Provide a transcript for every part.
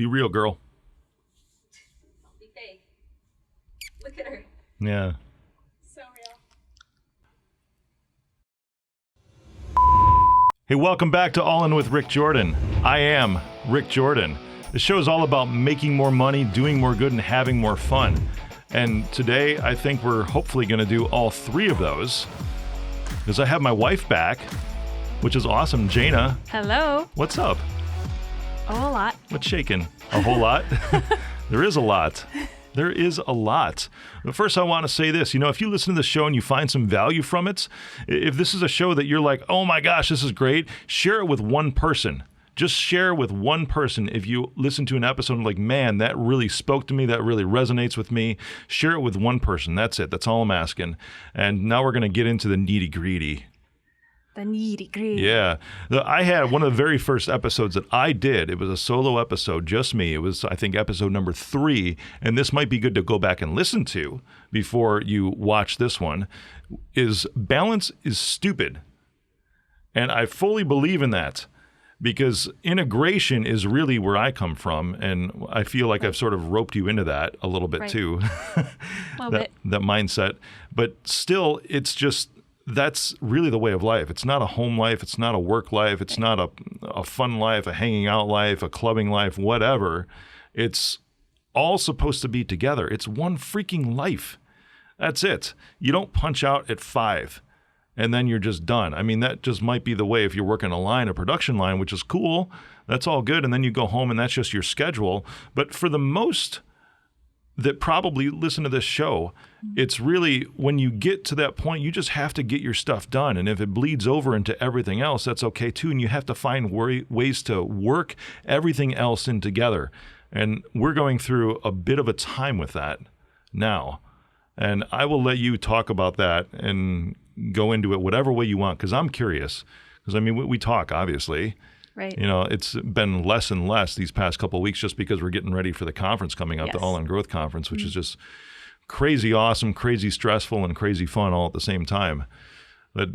Be real, girl. Be fake. Look at her. Yeah. So real. Hey, welcome back to All In with Rick Jordan. I am Rick Jordan. The show is all about making more money, doing more good, and having more fun. And today, I think we're hopefully going to do all three of those. Because I have my wife back, which is awesome. Jaina. Hello. What's up? A whole lot. What's shaking? A whole lot? There is a lot. There is a lot. But first, I want to say this. If you listen to the show and you find some value from it, if this is a show that you're like, oh my gosh, this is great, share it with one person. Just share with one person. If you listen to an episode and like, man, that really spoke to me, that really resonates with me, share it with one person. That's it. That's all I'm asking. And now we're going to get into the nitty-gritty. The nitty-gritty. Yeah. I had one of the very first episodes that I did. It was a solo episode, just me. It was, I think, episode number 3. And this might be good to go back and listen to before you watch this one, is balance is stupid. And I fully believe in that. Because integration is really where I come from, and I feel like I've sort of roped you into that a little bit too, that mindset. But still, it's just, that's really the way of life. It's not a home life. It's not a work life. It's not a fun life, a hanging out life, a clubbing life, whatever. It's all supposed to be together. It's one freaking life. That's it. You don't punch out at 5. And then you're just done. I mean, that just might be the way if you're working a production line, which is cool. That's all good. And then you go home and that's just your schedule. But for the most that probably listen to this show, it's really when you get to that point, you just have to get your stuff done. And if it bleeds over into everything else, that's okay too. And you have to find ways to work everything else in together. And we're going through a bit of a time with that now. And I will let you talk about that and go into it whatever way you want, because I'm curious. Because, I mean, we talk, obviously. Right. It's been less and less these past couple of weeks just because we're getting ready for the conference coming up, the All In Growth Conference, which is just crazy awesome, crazy stressful, and crazy fun all at the same time. But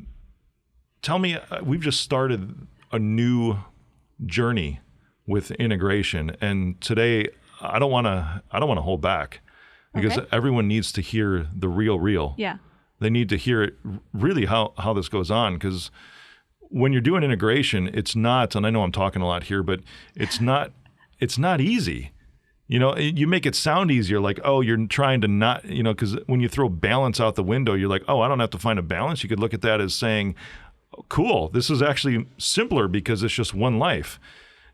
tell me, we've just started a new journey with integration. And today, I don't want to hold back. Because everyone needs to hear the real. Yeah. They need to hear it really how this goes on. Because when you're doing integration, it's not, and I know I'm talking a lot here, but it's not easy. You make it sound easier, like, oh, you're trying to not, because when you throw balance out the window, you're like, oh, I don't have to find a balance. You could look at that as saying, cool, this is actually simpler because it's just one life.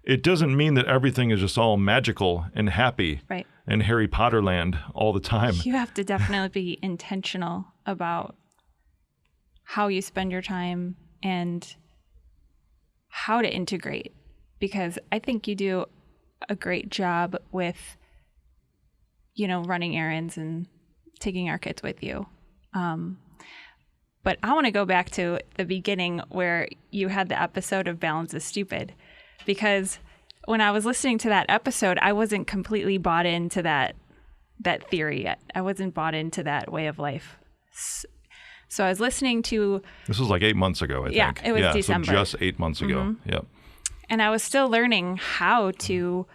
It doesn't mean that everything is just all magical and happy and Harry Potter land all the time. You have to definitely be intentional about how you spend your time and how to integrate, because I think you do a great job with, running errands and taking our kids with you. But I want to go back to the beginning where you had the episode of Balance is Stupid. Because when I was listening to that episode, I wasn't completely bought into that theory yet. I wasn't bought into that way of life. So I was listening to... This was like 8 months ago, I think. Yeah, it was December. So just 8 months ago. Mm-hmm. Yep. And I was still learning how to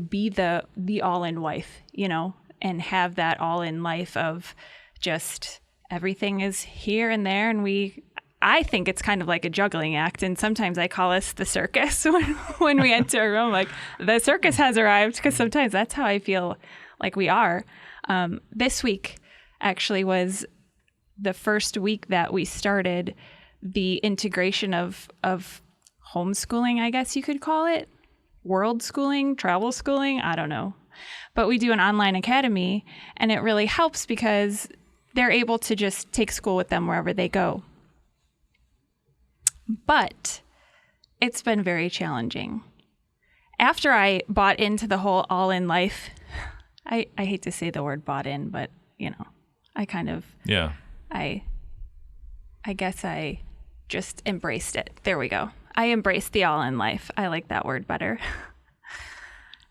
be the all-in wife, and have that all-in life of just everything is here and there, and I think it's kind of like a juggling act, and sometimes I call us the circus when we enter a room, like the circus has arrived, because sometimes that's how I feel like we are. This week actually was the first week that we started the integration of homeschooling, I guess you could call it, worldschooling, travel schooling, I don't know. But we do an online academy, and it really helps because they're able to just take school with them wherever they go. But it's been very challenging. After I bought into the whole all-in life, I hate to say the word bought in, but, I kind of... Yeah. I guess I just embraced it. There we go. I embraced the all-in life. I like that word better.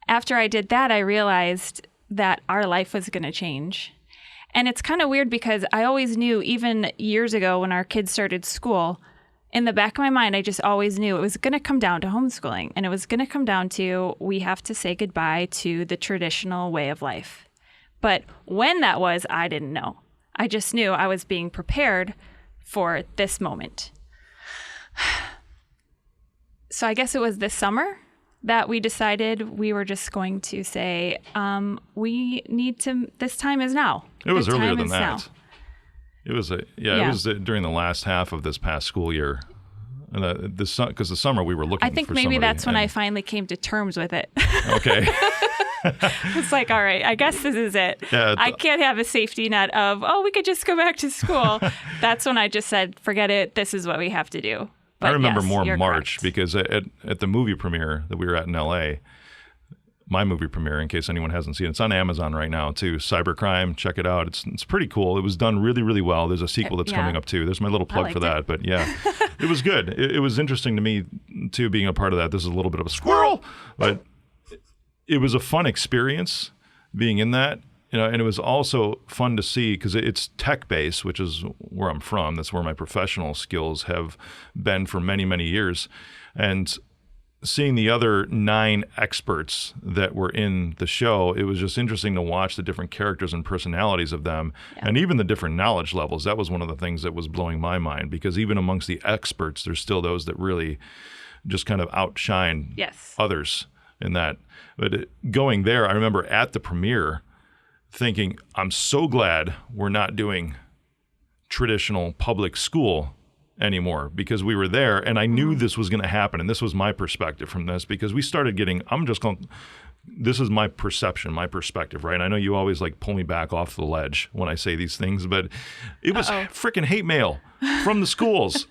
After I did that, I realized that our life was going to change. And it's kind of weird because I always knew, even years ago when our kids started school, in the back of my mind, I just always knew it was going to come down to homeschooling. And it was going to come down to, we have to say goodbye to the traditional way of life. But when that was, I didn't know. I just knew I was being prepared for this moment. So I guess it was this summer that we decided we were just going to say, we need to, this time is now. It was This earlier time than is that. now. It was it was during the last half of this past school year. And because the summer we were looking for I think somebody. maybe that's when I finally came to terms with it. Okay. It's like, all right, I guess this is it. Yeah, I can't have a safety net of, we could just go back to school. That's when I just said, forget it. This is what we have to do. But I remember yes, more you're March correct. because at the movie premiere that we were at in LA, my movie premiere, in case anyone hasn't seen it, it's on Amazon right now too. Cybercrime, check it out. It's pretty cool. It was done really, really well. There's a sequel that's Yeah. coming up too. There's my little plug for liked that. But yeah, it was good. It was interesting to me too, being a part of that. This is a little bit of a squirrel, but it was a fun experience being in that. And it was also fun to see because it's tech-based, which is where I'm from. That's where my professional skills have been for many, many years. And seeing the other 9 experts that were in the show, it was just interesting to watch the different characters and personalities of them, and even the different knowledge levels. That was one of the things that was blowing my mind, because even amongst the experts, there's still those that really just kind of outshine Yes. others in that. But going there, I remember at the premiere thinking, I'm so glad we're not doing traditional public school anymore, because we were there and I knew this was going to happen. And this was my perspective from this, because we started getting, this is my perception, my perspective, right? I know you always like pull me back off the ledge when I say these things, but it was freaking hate mail from the schools.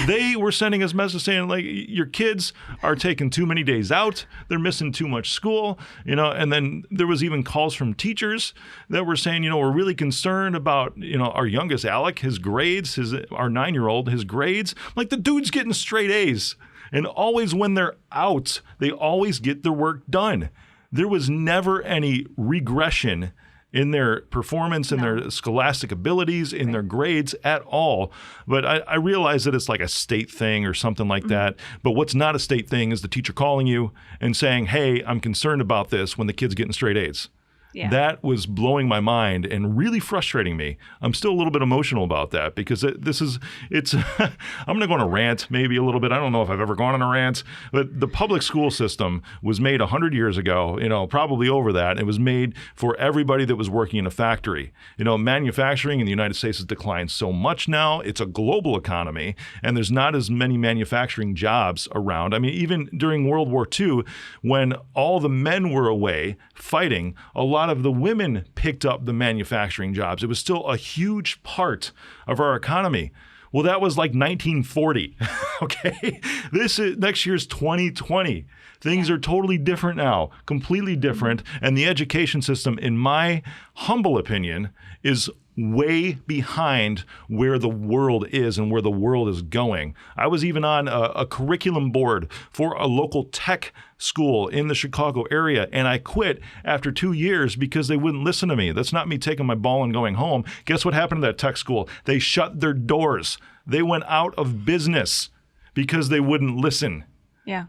They were sending us messages saying, like, your kids are taking too many days out. They're missing too much school, and then there was even calls from teachers that were saying, we're really concerned about, our youngest Alec, his grades, our 9-year-old, his grades. Like, the dude's getting straight A's. And always when they're out, they always get their work done. There was never any regression in their performance, in their scholastic abilities, in their grades at all. But I realize that it's like a state thing or something like that. But what's not a state thing is the teacher calling you and saying, hey, I'm concerned about this, when the kid's getting straight A's. Yeah. That was blowing my mind and really frustrating me. I'm still a little bit emotional about that, because I'm going to go on a rant maybe a little bit. I don't know if I've ever gone on a rant, but the public school system was made 100 years ago, probably over that. It was made for everybody that was working in a factory. Manufacturing in the United States has declined so much now. It's a global economy, and there's not as many manufacturing jobs around. I mean, even during World War II, when all the men were away fighting, a lot of the women picked up the manufacturing jobs. It was still a huge part of our economy. Well, that was like 1940. Okay, next year's 2020. Things are totally different now, completely different. And the education system, in my humble opinion, is way behind where the world is and where the world is going. I was even on a curriculum board for a local tech school in the Chicago area, and I quit after 2 years because they wouldn't listen to me. That's not me taking my ball and going home. Guess what happened to that tech school? They shut their doors. They went out of business because they wouldn't listen. Yeah.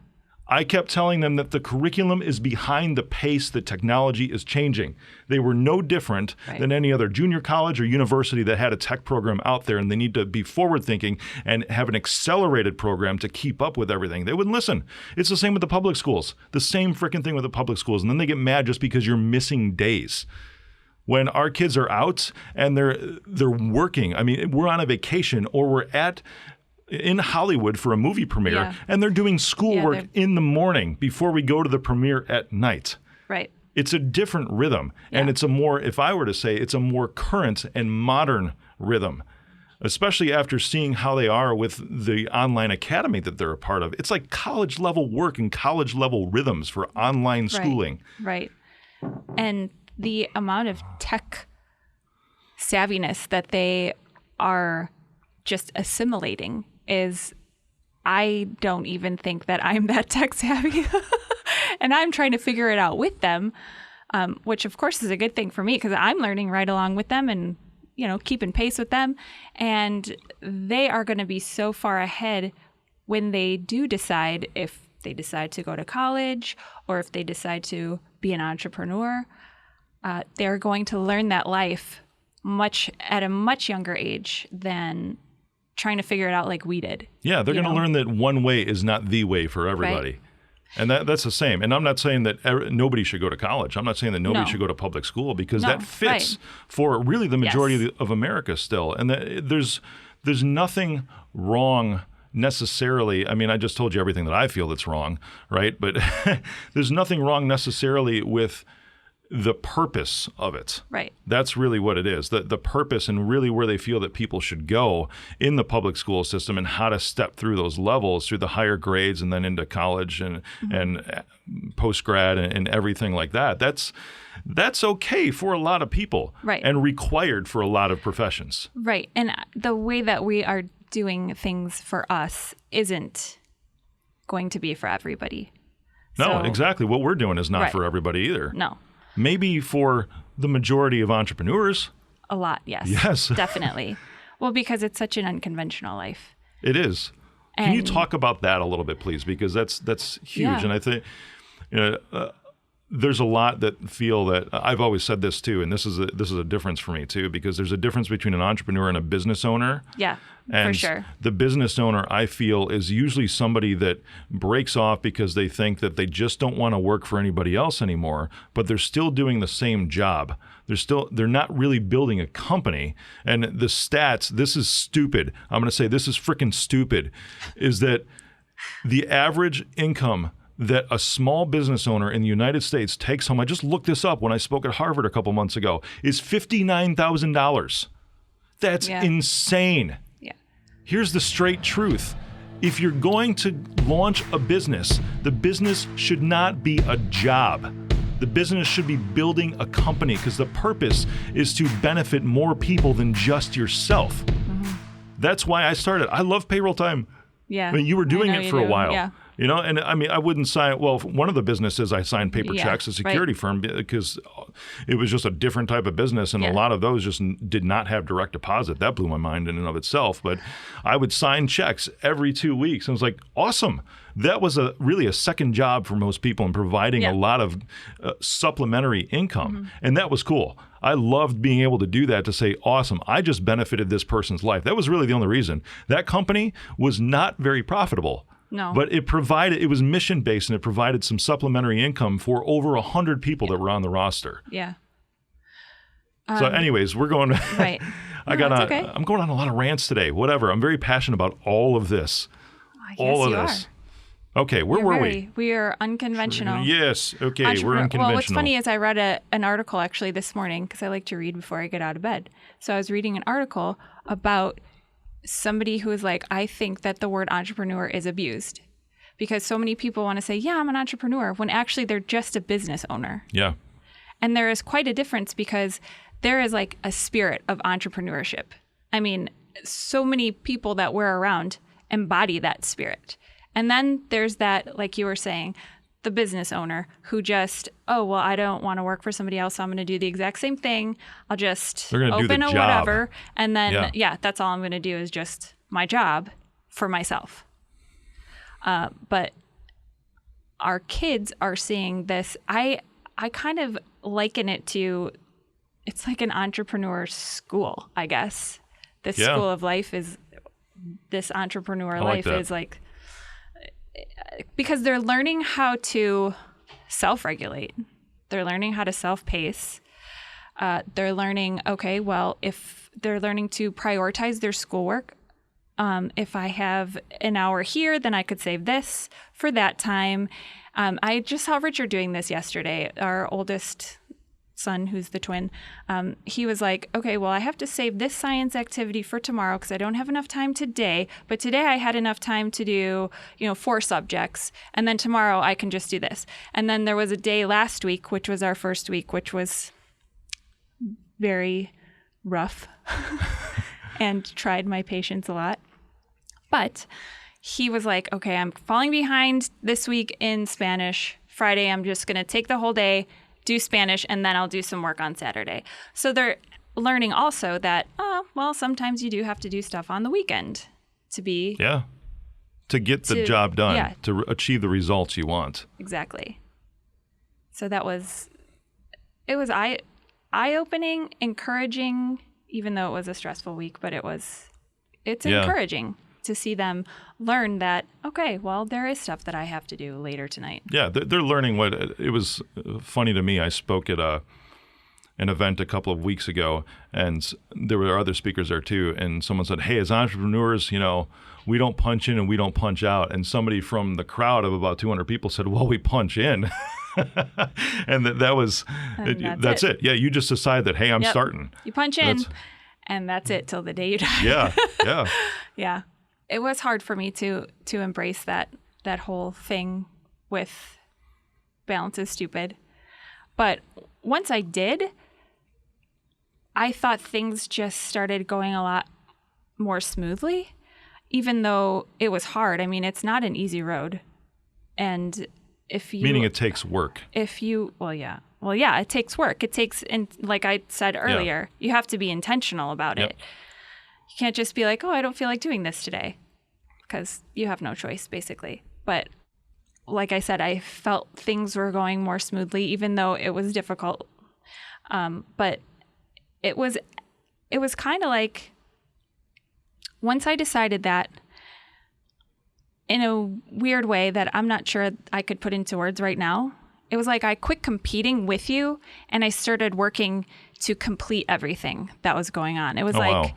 I kept telling them that the curriculum is behind the pace that technology is changing. They were no different than any other junior college or university that had a tech program out there, and they need to be forward-thinking and have an accelerated program to keep up with everything. They wouldn't listen. It's the same with the public schools. The same freaking thing with the public schools. And then they get mad just because you're missing days. When our kids are out and they're working, I mean, we're on a vacation or we're in Hollywood for a movie premiere, and they're doing schoolwork in the morning before we go to the premiere at night. Right. It's a different rhythm, and it's a more, if I were to say, it's a more current and modern rhythm, especially after seeing how they are with the online academy that they're a part of. It's like college level work and college level rhythms for online schooling. Right. And the amount of tech savviness that they are just assimilating is, I don't even think that I'm that tech savvy. And I'm trying to figure it out with them, which of course is a good thing for me, because I'm learning right along with them. And, keeping pace with them. And they are going to be so far ahead when they do decide, if they decide to go to college or if they decide to be an entrepreneur, they're going to learn that life at a much younger age than trying to figure it out like we did. Yeah, they're going to learn that one way is not the way for everybody. Right. And that's the same. And I'm not saying that nobody should go to college. I'm not saying that nobody should go to public school, because that fits for really the majority of America still. And there's nothing wrong necessarily. I mean, I just told you everything that I feel that's wrong, right? But there's nothing wrong necessarily with the purpose of it. Right. That's really what it is. The purpose and really where they feel that people should go in the public school system, and how to step through those levels through the higher grades and then into college and post-grad and everything like that. That's okay for a lot of people. Right. And required for a lot of professions. Right. And the way that we are doing things for us isn't going to be for everybody. No, exactly. What we're doing is not for everybody either. No. Maybe for the majority of entrepreneurs. A lot, yes. Yes. Definitely. Well, because it's such an unconventional life. It is. Can you talk about that a little bit, please? Because that's huge. Yeah. And I think there's a lot that feel that I've always said this too, and this is a difference for me too, because there's a difference between an entrepreneur and a business owner. Yeah, and for sure. The business owner, I feel, is usually somebody that breaks off because they think that they just don't want to work for anybody else anymore, but they're still doing the same job. They're not really building a company. And the stats, this is stupid. I'm going to say this is freaking stupid, is that the average income that a small business owner in the United States takes home, I just looked this up when I spoke at Harvard a couple months ago, is $59,000. That's insane. Yeah. Here's the straight truth. If you're going to launch a business, the business should not be a job. The business should be building a company, because the purpose is to benefit more people than just yourself. Mm-hmm. That's why I started. I love payroll time. Yeah. I mean, you were doing it for a while. Yeah. And I mean, I wouldn't sign, one of the businesses I signed paper checks, a security firm, because it was just a different type of business. And a lot of those just did not have direct deposit. That blew my mind in and of itself. But I would sign checks every 2 weeks. And I was like, awesome. That was really a second job for most people in providing a lot of supplementary income. Mm-hmm. And that was cool. I loved being able to do that, to say, awesome, I just benefited this person's life. That was really the only reason. That company was not very profitable. No. But it was mission-based, and it provided some supplementary income for over 100 people that were on the roster. Yeah. So anyways, we're going right. I'm going on a lot of rants today. Whatever. I'm very passionate about all of this. All of this. Okay, where were we? We are unconventional. Yes. Okay, we're unconventional. Well, what's funny is I read an article actually this morning, because I like to read before I get out of bed. So I was reading an article about somebody who is like, I think that the word entrepreneur is abused, because so many people want to say, yeah, I'm an entrepreneur, when actually they're just a business owner. Yeah. And there is quite a difference, because there is like a spirit of entrepreneurship. I mean, so many people that we're around embody that spirit. And then there's that, like you were saying, the business owner who just, I don't want to work for somebody else, so I'm going to do the exact same thing. I'll just open a whatever. And then, that's all I'm going to do is just my job for myself. But our kids are seeing this. I kind of liken it to, it's like an entrepreneur school, I guess. This school of life is, this entrepreneur life is like, because they're learning how to self-regulate. They're learning how to self-pace. They're learning, if they're learning to prioritize their schoolwork, if I have an hour here, then I could save this for that time. I just saw Richard doing this yesterday, our oldest son, who's the twin. He was like, I have to save this science activity for tomorrow because I don't have enough time today. But today I had enough time to do, 4 subjects. And then tomorrow I can just do this. And then there was a day last week, which was our first week, which was very rough and tried my patience a lot. But he was like, I'm falling behind this week in Spanish. Friday, I'm just going to take the whole day, do Spanish, and then I'll do some work on Saturday. So learning also that, well, sometimes you do have to do stuff on the weekend to be. Yeah. To get the job done, yeah. to achieve the results you want. Exactly. So it was eye-opening, encouraging, even though it was a stressful week, but it's encouraging to see them learn that, okay, well, there is stuff that I have to do later tonight. Yeah, they're learning what it was funny to me. I spoke at an event a couple of weeks ago, and there were other speakers there too. And someone said, hey, as entrepreneurs, we don't punch in and we don't punch out. And somebody from the crowd of about 200 people said, well, we punch in. And that's it. Yeah, you just decide that, hey, I'm starting. You punch in, and that's it till the day you die. Yeah. Yeah. It was hard for me to embrace that whole thing with balance is stupid. But once I did, I thought things just started going a lot more smoothly, even though it was hard. I mean, it's not an easy road. And meaning it takes work. Well, yeah, it takes work. It takes, and like I said earlier, you have to be intentional about it. You can't just be like, oh, I don't feel like doing this today, because you have no choice, basically. But like I said, I felt things were going more smoothly, even though it was difficult. But it was kind of like, once I decided that, in a weird way that I'm not sure I could put into words right now, it was like I quit competing with you and I started working to complete everything that was going on. It was like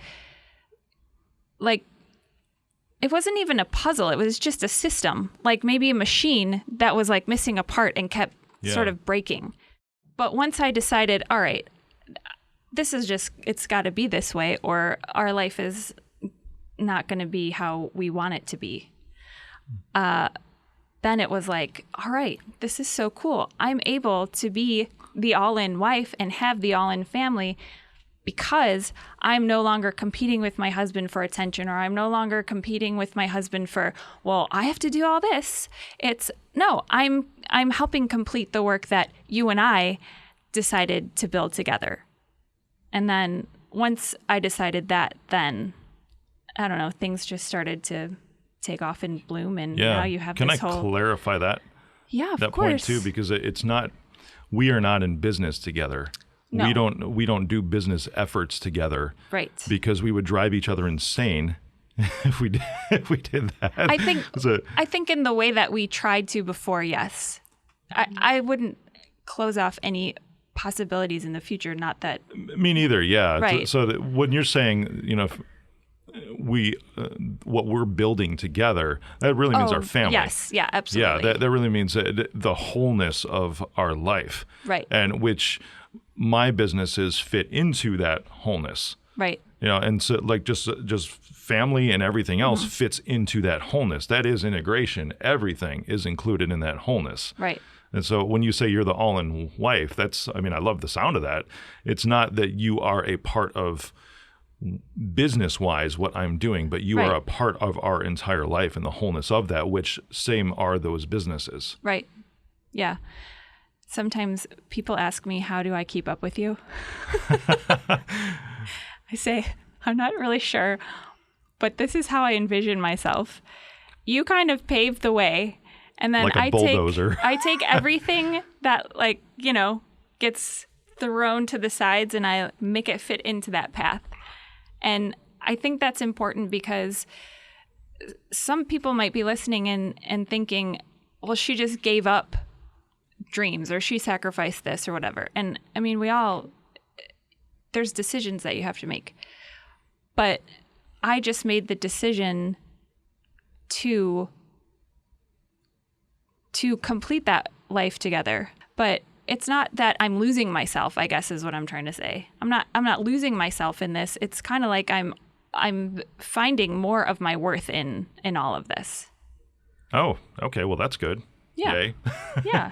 it wasn't even a puzzle. It was just a system, like maybe a machine that was like missing a part and kept sort of breaking. But once I decided, all right, this is just, it's got to be this way, or our life is not going to be how we want it to be. Then it was like, all right, this is so cool. I'm able to be the all-in wife and have the all-in family because I'm no longer competing with my husband for attention, or I'm no longer competing with my husband for, well, I have to do all this. I'm helping complete the work that you and I decided to build together. And then once I decided that, then I don't know, things just started to take off and bloom, and now you have this whole... Can I clarify that? Yeah, of that course. point too, because it's not, we are not in business together. No. We don't do business efforts together. Right. Because we would drive each other insane if we did that. I think in the way that we tried to before, yes. I wouldn't close off any possibilities in the future, not that... Me neither, yeah. Right. So that when you're saying, what we're building together, that really means our family. Yes, yeah, absolutely. Yeah, that really means the wholeness of our life. Right. And which my businesses fit into that wholeness. Right. And so like just family and everything else fits into that wholeness. That is integration. Everything is included in that wholeness. Right. And so when you say you're the all-in wife, I love the sound of that. It's not that you are a part of business-wise what I'm doing, but you are a part of our entire life and the wholeness of that, which same are those businesses. Right. Yeah. Sometimes people ask me, how do I keep up with you? I say, I'm not really sure, but this is how I envision myself. You kind of pave the way, and then like a bulldozer. I take everything that gets thrown to the sides and I make it fit into that path. And I think that's important because some people might be listening and thinking, well, she just gave up dreams, or she sacrificed this, or whatever. And I mean, there's decisions that you have to make. But I just made the decision to complete that life together. But it's not that I'm losing myself, I guess is what I'm trying to say. I'm not losing myself in this. It's kind of like I'm finding more of my worth in all of this. Oh, okay. Well, that's good. Yeah. Yay. Yeah.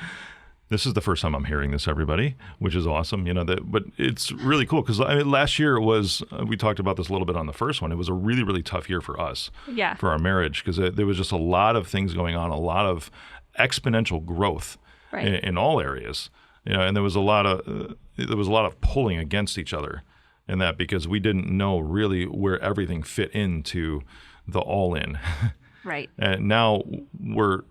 This is the first time I'm hearing this, everybody, which is awesome. But it's really cool because last year we talked about this a little bit on the first one. It was a really, really tough year for us, for our marriage, because there was just a lot of things going on, a lot of exponential growth in all areas. And there was a lot of pulling against each other. in that because we didn't know really where everything fit into the all-in. Right. And now we're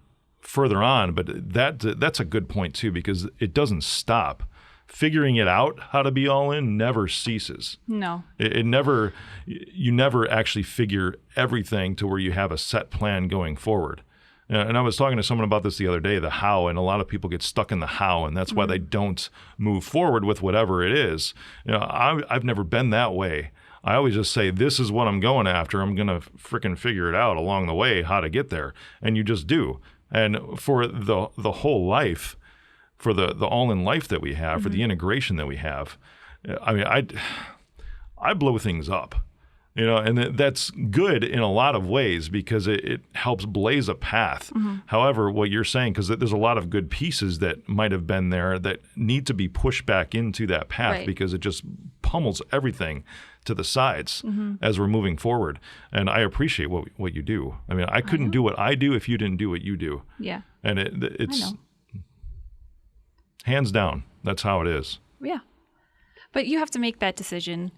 further on, but that's a good point too, because it doesn't stop. Figuring it out how to be all in never ceases. No. It never, you never actually figure everything to where you have a set plan going forward. And I was talking to someone about this the other day, the how, and a lot of people get stuck in the how, and that's why they don't move forward with whatever it is. I've never been that way. I always just say, this is what I'm going after. I'm going to freaking figure it out along the way how to get there. And you just do. And for the whole life, for the all-in life that we have, for the integration that we have, I mean, I blow things up, and that's good in a lot of ways because it helps blaze a path. However, what you're saying, because there's a lot of good pieces that might have been there that need to be pushed back into that path because it just pummels everything to the sides as we're moving forward. And I appreciate what you do. I mean, I couldn't do what I do if you didn't do what you do. Yeah. And it's hands down, that's how it is. Yeah. But you have to make that decision.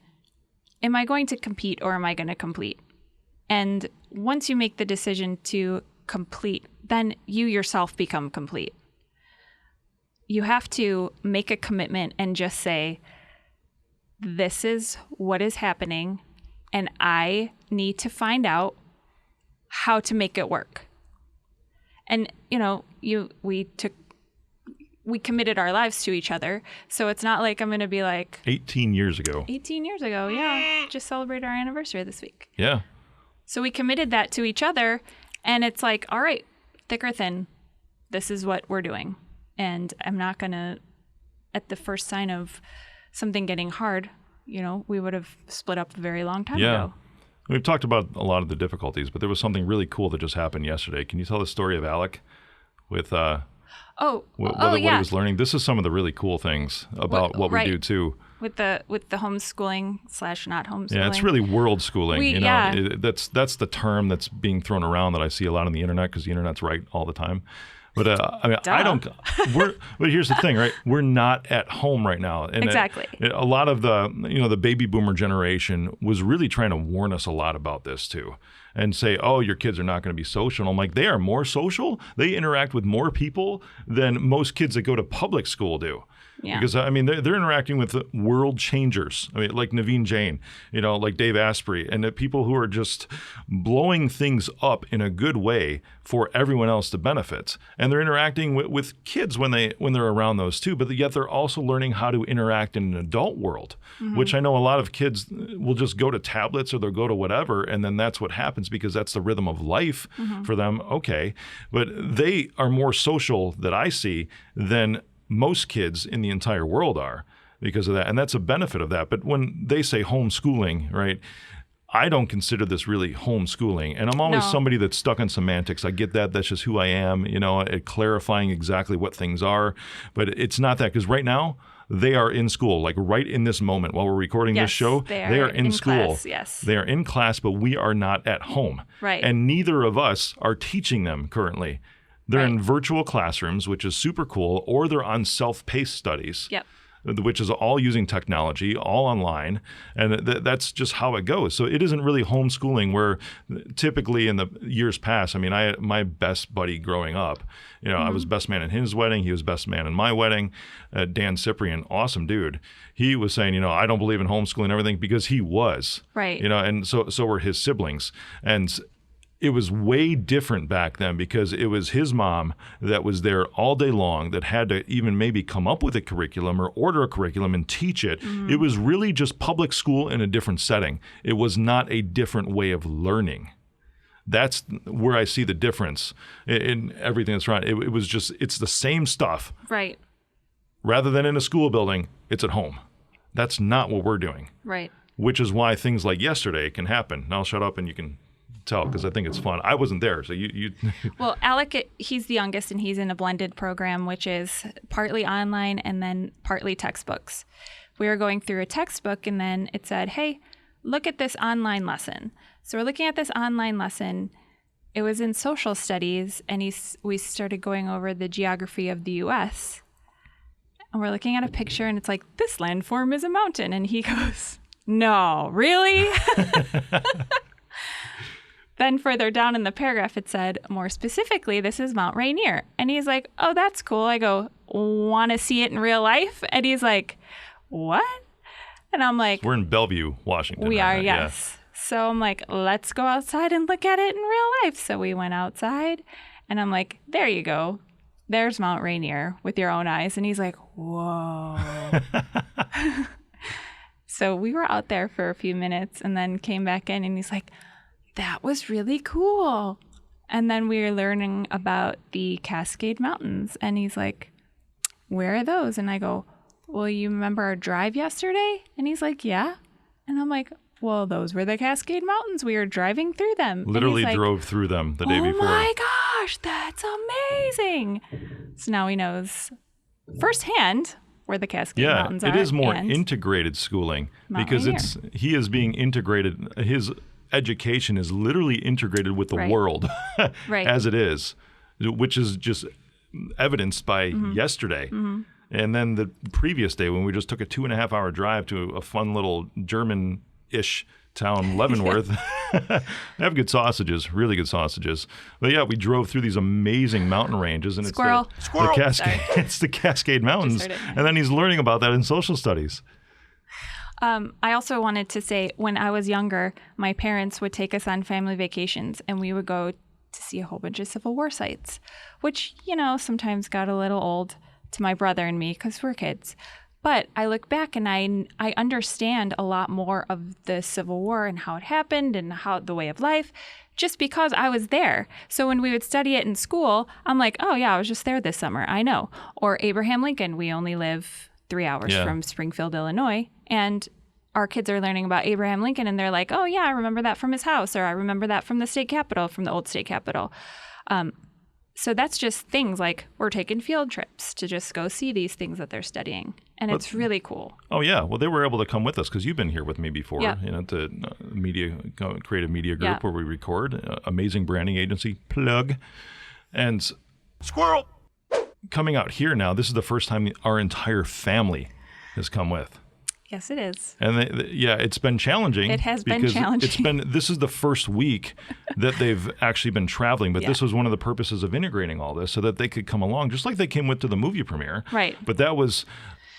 Am I going to compete or am I going to complete? And once you make the decision to complete, then you yourself become complete. You have to make a commitment and just say, this is what is happening, and I need to find out how to make it work. And, we committed our lives to each other. So it's not like I'm going to be like 18 years ago. 18 years ago. Yeah. Just celebrated our anniversary this week. Yeah. So we committed that to each other, and it's like, all right, thick or thin, this is what we're doing. And I'm not going to, at the first sign of something getting hard, we would have split up a very long time ago. We've talked about a lot of the difficulties, but there was something really cool that just happened yesterday. Can you tell the story of Alec with what he was learning? This is some of the really cool things about what we do too. With the homeschooling / not homeschooling. Yeah, it's really worldschooling. That's the term that's being thrown around that I see a lot on the internet because the internet's right all the time. But I don't. But here's the thing, right? We're not at home right now, and exactly. A lot of the baby boomer generation was really trying to warn us a lot about this too, and say, "Oh, your kids are not going to be social." And I'm like, they are more social. They interact with more people than most kids that go to public school do. Yeah. Because they're interacting with world changers. Like Naveen Jain, like Dave Asprey, and the people who are just blowing things up in a good way for everyone else to benefit. And they're interacting with kids when they're around those too. But yet they're also learning how to interact in an adult world, which I know a lot of kids will just go to tablets or they'll go to whatever, and then that's what happens because that's the rhythm of life for them. Okay, but they are more social that I see than most kids in the entire world are because of that. And that's a benefit of that. But when they say homeschooling, right, I don't consider this really homeschooling. And I'm always somebody that's stuck on semantics. I get that. That's just who I am, at clarifying exactly what things are. But it's not that, because right now they are in school, like right in this moment while we're recording this show. They are in school. Class, yes. They are in class, but we are not at home. Right. And neither of us are teaching them currently. They're in virtual classrooms, which is super cool, or they're on self-paced studies, which is all using technology, all online, and that's just how it goes. So it isn't really homeschooling where typically in the years past, my best buddy growing up, I was best man in his wedding, he was best man in my wedding, Dan Cyprian, awesome dude. He was saying, I don't believe in homeschooling and everything because he was, and so were his siblings. And it was way different back then because it was his mom that was there all day long that had to even maybe come up with a curriculum or order a curriculum and teach it. It was really just public school in a different setting. It was not a different way of learning. That's where I see the difference in everything that's right. It was just, it's the same stuff. Right. Rather than in a school building, it's at home. That's not what we're doing. Right. Which is why things like yesterday can happen. Now I'll shut up and you can tell because I think it's fun. I wasn't there, so you. Well, Alec, he's the youngest, and he's in a blended program, which is partly online and then partly textbooks. We were going through a textbook, and then it said, "Hey, look at this online lesson." So we're looking at this online lesson. It was in social studies, and we started going over the geography of the U.S. And we're looking at a picture, and it's like, this landform is a mountain, and he goes, no, really? Then further down in the paragraph, it said, more specifically, this is Mount Rainier. And he's like, oh, that's cool. I go, want to see it in real life? And he's like, what? And I'm like, we're in Bellevue, Washington. We right are, now. yes. So I'm like, let's go outside and look at it in real life. So we went outside and I'm like, there you go. There's Mount Rainier with your own eyes. And he's like, whoa. So we were out there for a few minutes and then came back in and he's like, that was really cool. And then we were learning about the Cascade Mountains. And he's like, where are those? And I go, well, you remember our drive yesterday? And he's like, yeah. And I'm like, well, those were the Cascade Mountains. We were driving through them. Literally drove through them the day before. Oh my gosh, that's amazing. So now he knows firsthand where the Cascade Mountains are. Yeah, it is more integrated schooling because he is being integrated. His education is literally integrated with the world as it is, which is just evidenced by yesterday. And then the previous day when we just took a 2.5-hour drive to a fun little German-ish town, Leavenworth. They have good sausages, really good sausages. But yeah, we drove through these amazing mountain ranges. And Squirrel. It's the Cascade Mountains. And then he's learning about that in social studies. I also wanted to say, when I was younger, my parents would take us on family vacations and we would go to see a whole bunch of Civil War sites, which, sometimes got a little old to my brother and me because we're kids. But I look back and I understand a lot more of the Civil War and how it happened and how the way of life just because I was there. So when we would study it in school, I'm like, oh yeah, I was just there this summer. I know. Or Abraham Lincoln, we only live 3 hours from Springfield, Illinois. And our kids are learning about Abraham Lincoln and they're like, oh yeah, I remember that from his house, or I remember that from the state capitol, from the old state capitol. So that's just things like we're taking field trips to just go see these things that they're studying. And it's really cool. Oh, yeah. Well, they were able to come with us because you've been here with me before, to creative media group where we record, amazing branding agency, plug. And squirrel. Coming out here now, this is the first time our entire family has come with. Yes, it is. And it's been challenging. It has been challenging. This is the first week that they've actually been traveling, but this was one of the purposes of integrating all this so that they could come along, just like they came with to the movie premiere. Right. But that was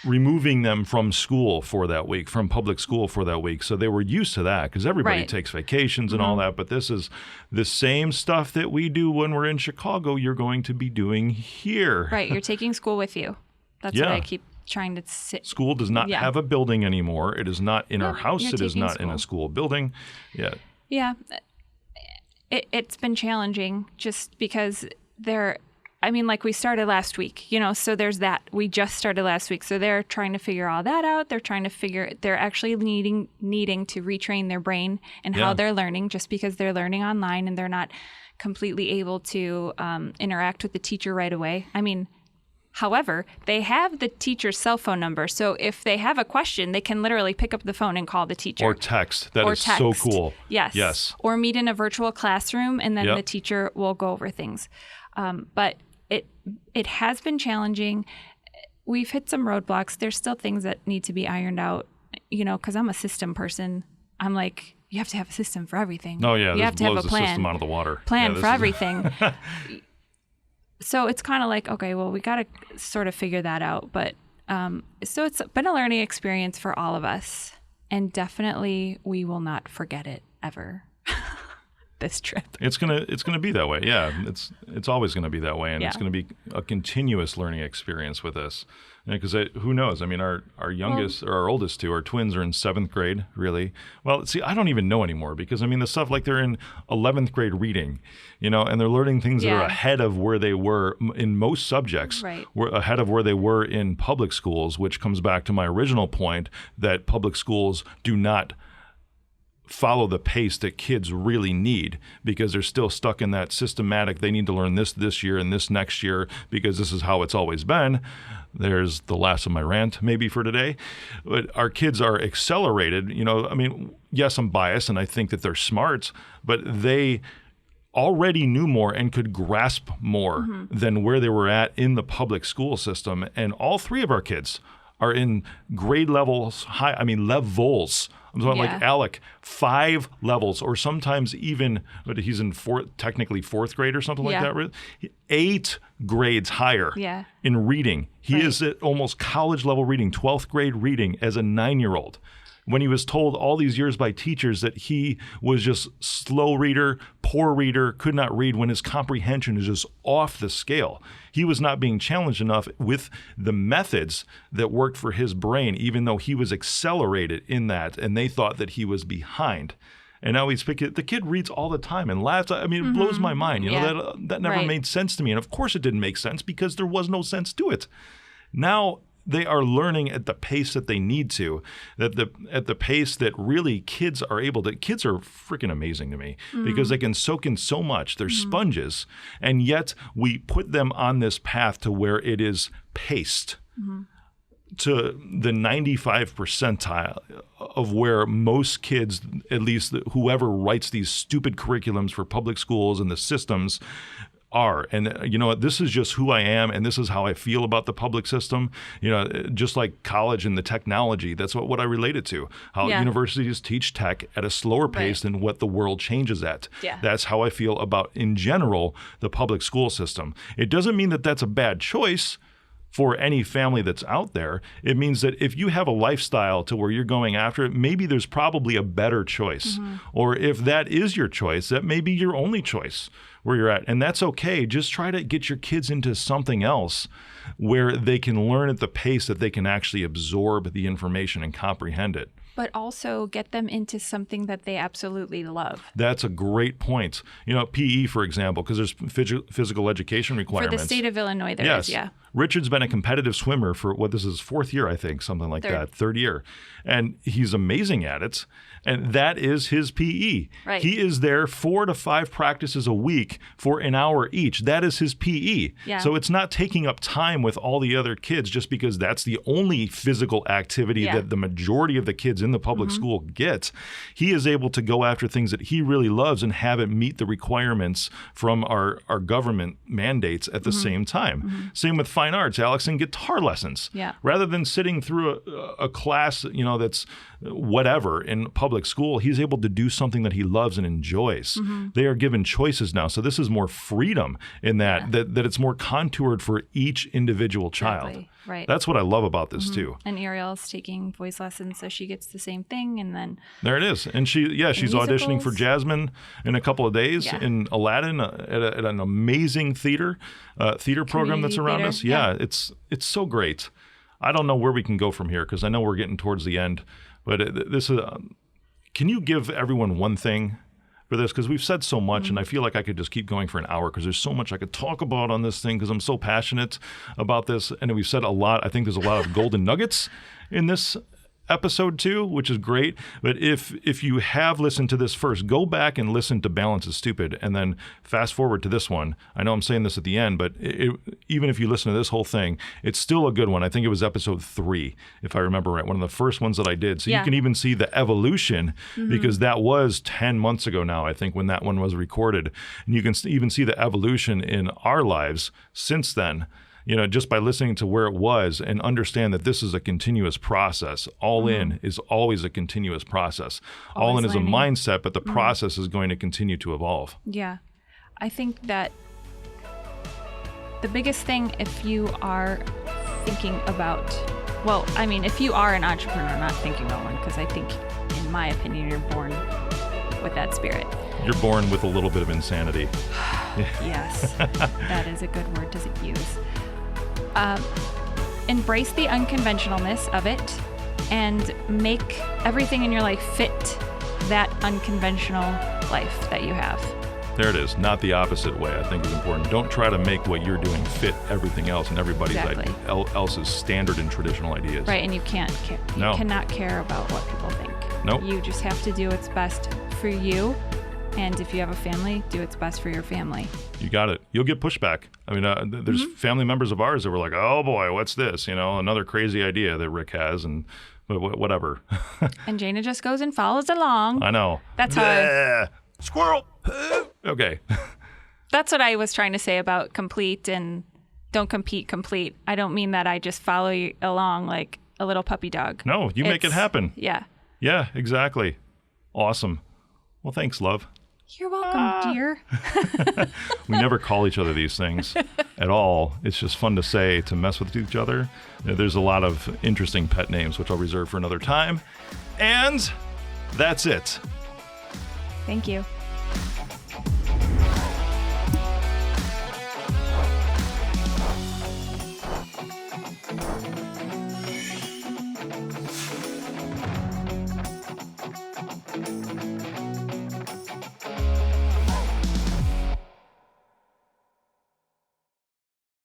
removing them from school for that week, from public school for that week. So they were used to that because everybody takes vacations and all that. But this is the same stuff that we do when we're in Chicago, you're going to be doing here. Right. You're taking school with you. That's what I keep trying to sit. School does not have a building anymore. It is not in our house. It is not in a school building. Yeah. Yeah. It's been challenging just because we started last week, so there's that. We just started last week. So they're trying to figure all that out. They're actually needing to retrain their brain and how they're learning just because they're learning online and they're not completely able to interact with the teacher right away. However, they have the teacher's cell phone number. So if they have a question, they can literally pick up the phone and call the teacher. Or text. That is so cool. Yes. Or meet in a virtual classroom and then the teacher will go over things. But it has been challenging. We've hit some roadblocks. There's still things that need to be ironed out, because I'm a system person. I'm like, you have to have a system for everything. Oh, yeah. You have to have a plan. The system out of the water. Plan for everything. So it's kind of like, okay, well, we got to sort of figure that out. But so it's been a learning experience for all of us. And definitely we will not forget it ever. This trip. It's gonna be that way. Yeah, it's always gonna be that way, and it's gonna be a continuous learning experience with us. Because who knows? Our youngest or our oldest two, our twins, are in 7th grade. Really? Well, see, I don't even know anymore because the stuff like they're in 11th grade reading, and they're learning things that are ahead of where they were in most subjects. Right. Were ahead of where they were in public schools, which comes back to my original point that public schools do not follow the pace that kids really need because they're still stuck in that systematic, they need to learn this year and this next year because this is how it's always been. There's the last of my rant maybe for today. But our kids are accelerated. Yes, I'm biased and I think that they're smart, but they already knew more and could grasp more than where they were at in the public school system. And all 3 of our kids are in grade levels levels I'm talking Yeah. like Alec, 5 levels, or sometimes even, but he's in technically 4th grade or something like Yeah. that. 8 grades higher Yeah. in reading. He Right. is at almost college level reading, 12th grade reading as a 9-year-old. When he was told all these years by teachers that he was just slow reader, poor reader, could not read, when his comprehension is just off the scale. He was not being challenged enough with the methods that worked for his brain, even though he was accelerated in that, and they thought that he was behind. And now he's picking, the kid reads all the time and laughs. I mean, it blows my mind. You know, that never Right. made sense to me. And of course it didn't make sense because there was no sense to it. Now they are learning at the pace that they need to, at the pace that really kids are able to. Kids are freaking amazing to me because they can soak in so much. They're sponges. And yet we put them on this path to where it is paced to the 95 percentile of where most kids, at least whoever writes these stupid curriculums for public schools and the systems, are. And you know what, this is just who I am, and this is how I feel about the public system. You know, just like college and the technology, that's what I relate it to. How universities teach tech at a slower pace than what the world changes at. Yeah. That's how I feel about, in general, the public school system. It doesn't mean that that's a bad choice for any family that's out there. It means that if you have a lifestyle to where you're going after it, maybe there's probably a better choice. Or if that is your choice, that may be your only choice where you're at. And that's okay. Just try to get your kids into something else where they can learn at the pace that they can actually absorb the information and comprehend it. But also get them into something that they absolutely love. That's a great point. You know, PE, for example, because there's physical education For requirements. the state of Illinois, there is, yeah. Richard's been a competitive swimmer for this is 4th year, I think, something like that, 3rd year. And he's amazing at it. And that is his PE. Right. He is there 4 to 5 practices a week for an hour each. That is his PE. Yeah. So it's not taking up time with all the other kids just because that's the only physical activity that the majority of the kids in the public school get. He is able to go after things that he really loves and have it meet the requirements from our government mandates at the same time. Same with fine arts. Alex in guitar lessons. Yeah. Rather than sitting through a class, you know, that's whatever in public school, he's able to do something that he loves and enjoys. They are given choices now. So this is more freedom in that it's more contoured for each individual child. Exactly. Right. That's what I love about this too. And Ariel's taking voice lessons, so she gets the same thing. And then there it is. And she's auditioning for musicals. Jasmine in a couple of days Yeah. in Aladdin at an amazing theater program that's Community around theater. us. Yeah, it's so great. I don't know where we can go from here because I know we're getting towards the end. But this is. Can you give everyone one thing for this? Because we've said so much, and I feel like I could just keep going for an hour because there's so much I could talk about on this thing because I'm so passionate about this. And we've said a lot. I think there's a lot of golden nuggets in this episode too, which is great. But if you have listened to this first, go back and listen to Balance is Stupid and then fast forward to this one. I know I'm saying this at the end, but even if you listen to this whole thing, it's still a good one. I think it was episode 3, if I remember right, one of the first ones that I did. So you can even see the evolution because that was 10 months ago now, I think, when that one was recorded. And you can even see the evolution in our lives since then. You know, just by listening to where it was and understand that this is a continuous process. All in is always a continuous process. All in is a mindset, but the process is going to continue to evolve. Yeah. I think that the biggest thing, if you are thinking about, well, I mean, if you are an entrepreneur, not thinking about one, because I think, in my opinion, you're born with that spirit. You're born with a little bit of insanity. Yes, that is a good word to use. Embrace the unconventionalness of it and make everything in your life fit that unconventional life that you have. There it is. Not the opposite way, I think is important. Don't try to make what you're doing fit everything else and everybody else's standard and traditional ideas. Right, and you can't care. You cannot care about what people think. Nope. You just have to do what's best for you. And if you have a family, do what's best for your family. You got it. You'll get pushback. I mean, there's family members of ours that were like, oh boy, what's this? You know, another crazy idea that Rick has, and whatever. And Jaina just goes and follows along. I know. That's how Squirrel. Okay. That's what I was trying to say about complete and don't compete, complete. I don't mean that I just follow you along like a little puppy dog. No, you make it happen. Yeah. Yeah, exactly. Awesome. Well, thanks, love. You're welcome, dear. We never call each other these things at all. It's just fun to say, to mess with each other. There's a lot of interesting pet names, which I'll reserve for another time. And that's it. Thank you.